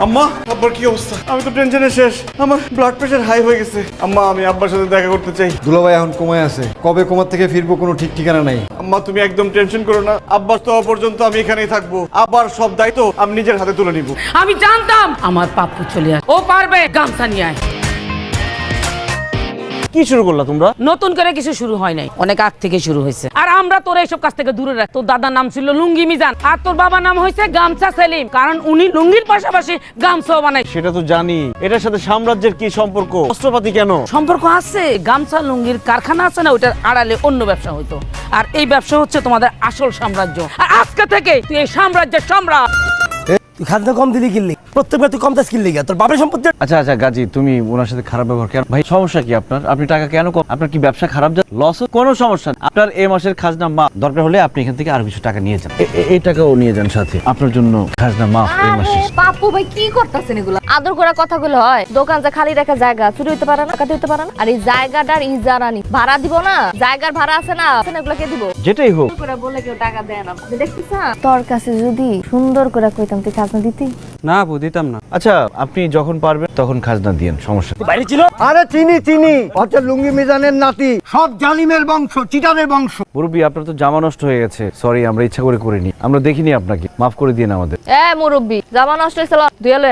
আম্মা, আব্বার কি অবস্থা? আমি তো টেনশনে শেষ। আমার ব্লাড প্রেশার হাই হয়ে গেছে। আম্মা, আমি আব্বার সাথে দেখা করতে চাই। দুলাভাই এখন কোমায় আছে, কবে কোমার থেকে ফিরবো কোনো ঠিক ঠিকানা নাই। আম্মা, তুমি একদম টেনশন করো না। আব্বার তো পর্যন্ত আমি এখানেই থাকবো। আব্বার সব দায়িত্ব আমি নিজের হাতে তুলে নিব। আমি জানতাম আমার পাপ্পু চলে আসে, ও পারবে। গামছা নিয়ে আয়। কি শুরু করলা তোমরা? নতুন করে কিছু শুরু হয় নাই, অনেক আগ থেকে শুরু হয়েছে। আর আমরা তোর এইসব কাছ থেকে দূরে রাখ। তোর দাদার নাম ছিল লুঙ্গি মিজান, আর তোর বাবার নাম হয়েছে গামছা সেলিম, কারণ উনি লুঙ্গির পাশাপাশি গামছাও বানায়। সেটা তো জানি, এটার সাথে সাম্রাজ্যের কি সম্পর্ক? অস্ত্রপাতি কেন? সম্পর্ক আছে, গামছা লুঙ্গির কারখানা আছে না, ওইটার আড়ালে অন্য ব্যবসা হইতো। আর এই ব্যবসা হচ্ছে তোমাদের আসল সাম্রাজ্য। আর আজকে থেকে তুই এই সাম্রাজ্যের সম্রাট। তুই খাদ্য কম দিলি কিনলি, প্রত্যেকবার তুই কম দাস কিনলি, তোর বাপের সম্পত্তি। আচ্ছা আচ্ছা গাজী, তুমি ওনার সাথে খারাপ ব্যবহার কেন? ভাই সমস্যা কি আপনার? আপনি টাকা কেন কম? আপনার কি ব্যবসা খারাপ যা লস? কোনো সমস্যা না, আপনার এই মাসের খাজনা মাফ। দরকার হলে আপনি এখান থেকে আরো কিছু টাকা নিয়ে যান। এই টাকাও নিয়ে যান সাথে, আপনার জন্য খাজনা মাফ এই মাসে। পাপ্পু ভাই কি করতেছেন এগুলো? আদর করা কথাগুলো হয়? দোকান যে খালি রাখা জায়গা চুরি হইতে পারে না, টাকা হইতে পারে না? আর এই জায়গাটার ইজারানি ভাড়া দিব না, জায়গার ভাড়া আছে না, এগুলো কে দিব? যেটাই হোক, করে বলে কেউ টাকা দেয় না। দেখছিস না, তোর কাছে যদি সুন্দর করে কইতাম তুই খাজনা দিতি। না আপু, দিতাম না। আচ্ছা, আপনি যখন পারবেন তখন খাজনা দিয়েন, সমস্যা নেই। বাইরে ছিল। আরে চিনি হচ্ছে লুঙ্গি মিজানের নাতি, সব জালিমের বংশ, চিটারের বংশ। মুরব্বী, আপনার তো জামা নষ্ট হয়ে গেছে। সরি, আমরা ইচ্ছা করে করিনি, আমরা দেখিনি আপনাকে, মাফ করে দিন আমাদের। মুরব্বি জামা নষ্ট হয়েছিল, দুয়েলে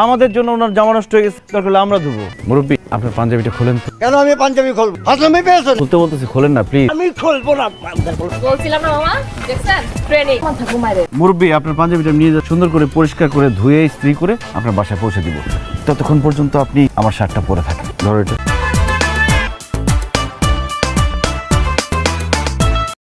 আমাদের জন্য ওনার জামা নষ্ট হয়ে গেছে, দরকার হলে আমরা ধুবো। মুরব্বী, আপনার পাঞ্জাবিটা খোলেন তো। কেন আমি পাঞ্জাবি খুলবো? হাসলামি পেয়েছেন? খুলতে বলতেছি, খোলেন না প্লিজ। আমি খুলবো না। বলছিলাম না মামা, দেখছেন ট্রেনিং মাথা ঘুমাইরে। মুরব্বী, আপনার পাঞ্জাবিটা নিয়ে যা, সুন্দর করে পরিষ্কার করে ধুয়ে ইস্ত্রি করে আপনার বাসায় পৌঁছে দিব। ততক্ষণ পর্যন্ত আপনি আমার শার্টটা পরে থাকেন। ধরো এটা।